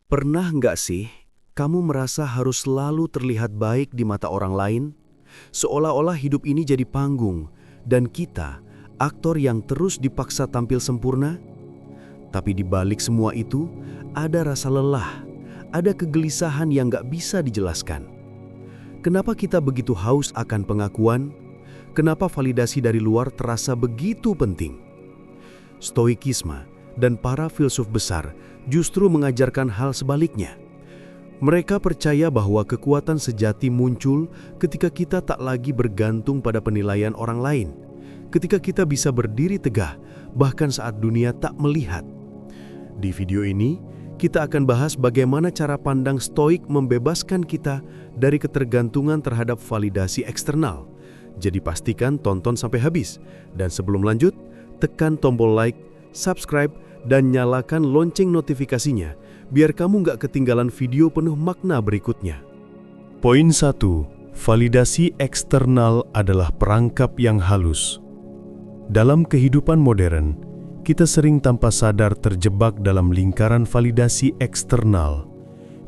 Pernah nggak sih kamu merasa harus selalu terlihat baik di mata orang lain? Seolah-olah hidup ini jadi panggung, dan kita, aktor yang terus dipaksa tampil sempurna? Tapi di balik semua itu, ada rasa lelah, ada kegelisahan yang nggak bisa dijelaskan. Kenapa kita begitu haus akan pengakuan? Kenapa validasi dari luar terasa begitu penting? Stoikisme dan para filsuf besar justru mengajarkan hal sebaliknya. Mereka percaya bahwa kekuatan sejati muncul ketika kita tak lagi bergantung pada penilaian orang lain, ketika kita bisa berdiri tegak bahkan saat dunia tak melihat. Di video ini, kita akan bahas bagaimana cara pandang Stoik membebaskan kita dari ketergantungan terhadap validasi eksternal. Jadi pastikan tonton sampai habis. Dan sebelum lanjut, tekan tombol like, subscribe, dan nyalakan lonceng notifikasinya, biar kamu nggak ketinggalan video penuh makna berikutnya. Poin 1. Validasi eksternal adalah perangkap yang halus. Dalam kehidupan modern, kita sering tanpa sadar terjebak dalam lingkaran validasi eksternal.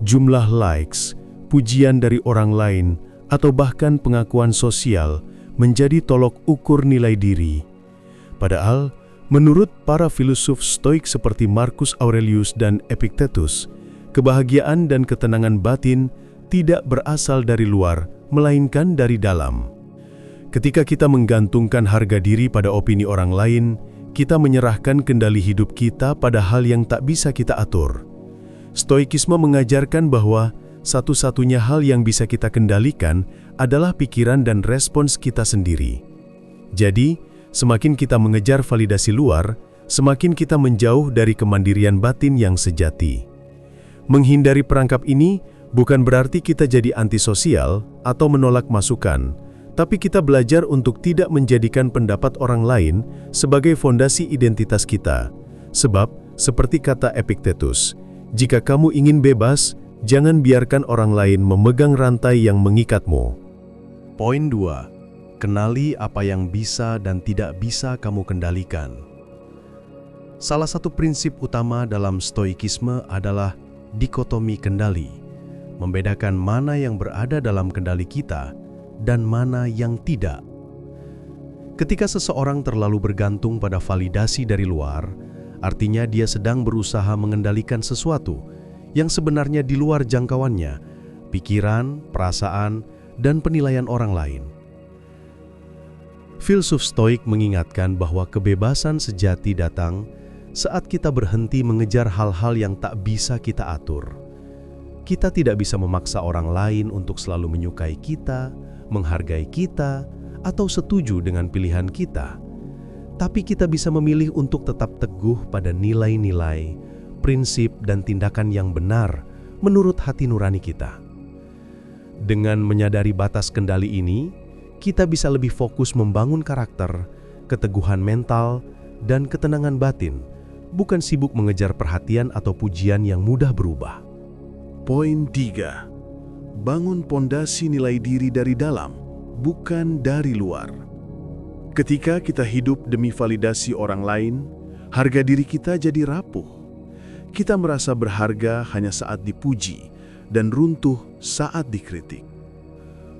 Jumlah likes, pujian dari orang lain, atau bahkan pengakuan sosial menjadi tolok ukur nilai diri. Padahal, menurut para filsuf Stoik seperti Marcus Aurelius dan Epictetus, kebahagiaan dan ketenangan batin tidak berasal dari luar, melainkan dari dalam. Ketika kita menggantungkan harga diri pada opini orang lain, kita menyerahkan kendali hidup kita pada hal yang tak bisa kita atur. Stoikisme mengajarkan bahwa satu-satunya hal yang bisa kita kendalikan adalah pikiran dan respons kita sendiri. Jadi, semakin kita mengejar validasi luar, semakin kita menjauh dari kemandirian batin yang sejati. Menghindari perangkap ini bukan berarti kita jadi antisosial atau menolak masukan, tapi kita belajar untuk tidak menjadikan pendapat orang lain sebagai fondasi identitas kita. Sebab, seperti kata Epictetus, jika kamu ingin bebas, jangan biarkan orang lain memegang rantai yang mengikatmu. Poin 2. Kenali apa yang bisa dan tidak bisa kamu kendalikan. Salah satu prinsip utama dalam Stoikisme adalah dikotomi kendali, membedakan mana yang berada dalam kendali kita dan mana yang tidak. Ketika seseorang terlalu bergantung pada validasi dari luar, artinya dia sedang berusaha mengendalikan sesuatu yang sebenarnya di luar jangkauannya, pikiran, perasaan, dan penilaian orang lain. Filsuf Stoik mengingatkan bahwa kebebasan sejati datang saat kita berhenti mengejar hal-hal yang tak bisa kita atur. Kita tidak bisa memaksa orang lain untuk selalu menyukai kita, menghargai kita, atau setuju dengan pilihan kita. Tapi kita bisa memilih untuk tetap teguh pada nilai-nilai, prinsip, dan tindakan yang benar menurut hati nurani kita. Dengan menyadari batas kendali ini, kita bisa lebih fokus membangun karakter, keteguhan mental, dan ketenangan batin, bukan sibuk mengejar perhatian atau pujian yang mudah berubah. Poin 3. Bangun pondasi nilai diri dari dalam, bukan dari luar. Ketika kita hidup demi validasi orang lain, harga diri kita jadi rapuh. Kita merasa berharga hanya saat dipuji dan runtuh saat dikritik.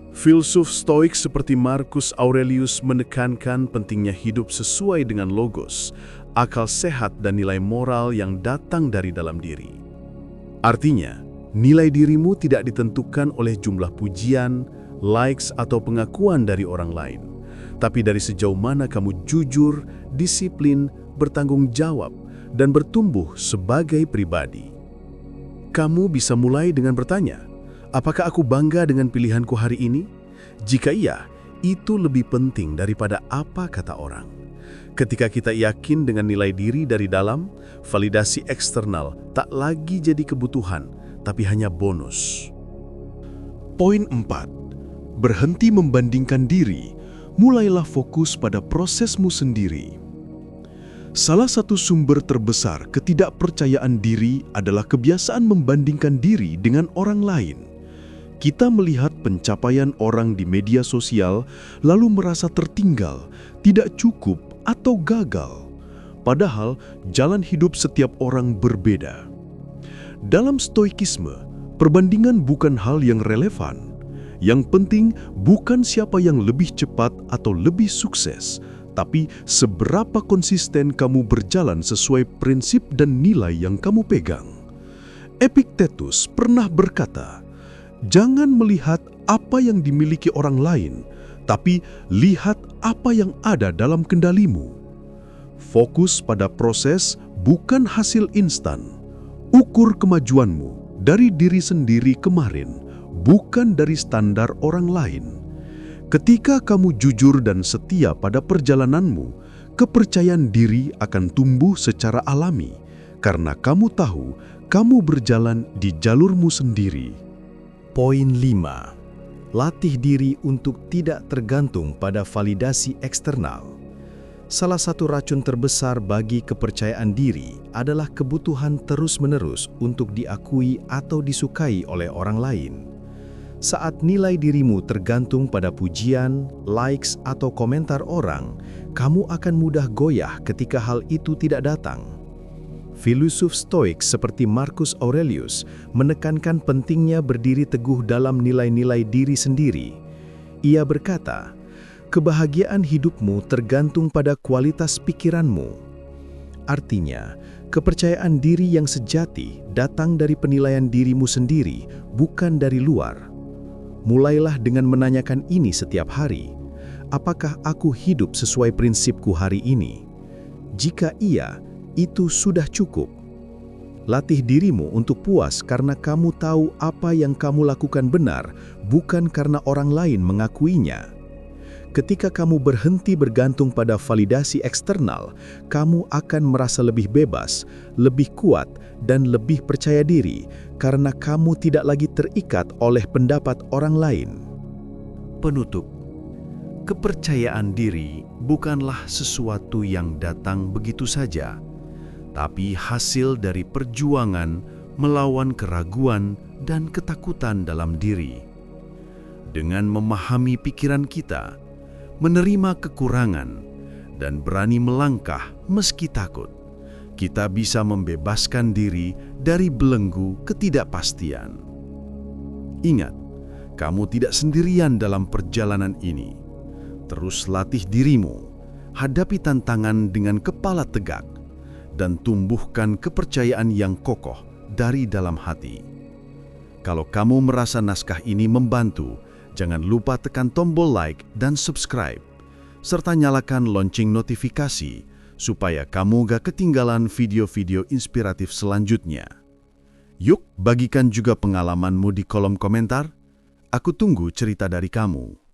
Filsuf Stoik seperti Marcus Aurelius menekankan pentingnya hidup sesuai dengan logos, akal sehat dan nilai moral yang datang dari dalam diri. Artinya, nilai dirimu tidak ditentukan oleh jumlah pujian, likes, atau pengakuan dari orang lain, tapi dari sejauh mana kamu jujur, disiplin, bertanggung jawab, dan bertumbuh sebagai pribadi. Kamu bisa mulai dengan bertanya, apakah aku bangga dengan pilihanku hari ini? Jika iya, itu lebih penting daripada apa kata orang. Ketika kita yakin dengan nilai diri dari dalam, validasi eksternal tak lagi jadi kebutuhan, tapi hanya bonus. Poin 4. Berhenti membandingkan diri, mulailah fokus pada prosesmu sendiri. Salah satu sumber terbesar ketidakpercayaan diri adalah kebiasaan membandingkan diri dengan orang lain. Kita melihat pencapaian orang di media sosial, lalu merasa tertinggal, tidak cukup, atau gagal. Padahal jalan hidup setiap orang berbeda. Dalam stoikisme, perbandingan bukan hal yang relevan. Yang penting bukan siapa yang lebih cepat atau lebih sukses, tapi seberapa konsisten kamu berjalan sesuai prinsip dan nilai yang kamu pegang. Epictetus pernah berkata, "Jangan melihat apa yang dimiliki orang lain, tapi lihat apa yang ada dalam kendalimu." Fokus pada proses, bukan hasil instan. Ukur kemajuanmu dari diri sendiri kemarin, bukan dari standar orang lain. Ketika kamu jujur dan setia pada perjalananmu, kepercayaan diri akan tumbuh secara alami, karena kamu tahu kamu berjalan di jalurmu sendiri. Poin 5. Latih diri untuk tidak tergantung pada validasi eksternal. Salah satu racun terbesar bagi kepercayaan diri adalah kebutuhan terus-menerus untuk diakui atau disukai oleh orang lain. Saat nilai dirimu tergantung pada pujian, likes, atau komentar orang, kamu akan mudah goyah ketika hal itu tidak datang. Filosof Stoik seperti Marcus Aurelius menekankan pentingnya berdiri teguh dalam nilai-nilai diri sendiri. Ia berkata, "Kebahagiaan hidupmu tergantung pada kualitas pikiranmu." Artinya, kepercayaan diri yang sejati datang dari penilaian dirimu sendiri, bukan dari luar. Mulailah dengan menanyakan ini setiap hari. Apakah aku hidup sesuai prinsipku hari ini? Jika iya, itu sudah cukup. Latih dirimu untuk puas karena kamu tahu apa yang kamu lakukan benar, bukan karena orang lain mengakuinya. Ketika kamu berhenti bergantung pada validasi eksternal, kamu akan merasa lebih bebas, lebih kuat, dan lebih percaya diri karena kamu tidak lagi terikat oleh pendapat orang lain. Penutup. Kepercayaan diri bukanlah sesuatu yang datang begitu saja, tapi hasil dari perjuangan melawan keraguan dan ketakutan dalam diri. Dengan memahami pikiran kita, menerima kekurangan, dan berani melangkah meski takut, kita bisa membebaskan diri dari belenggu ketidakpastian. Ingat, kamu tidak sendirian dalam perjalanan ini. Terus latih dirimu, hadapi tantangan dengan kepala tegak, dan tumbuhkan kepercayaan yang kokoh dari dalam hati. Kalau kamu merasa naskah ini membantu, jangan lupa tekan tombol like dan subscribe, serta nyalakan lonceng notifikasi supaya kamu gak ketinggalan video-video inspiratif selanjutnya. Yuk, bagikan juga pengalamanmu di kolom komentar. Aku tunggu cerita dari kamu.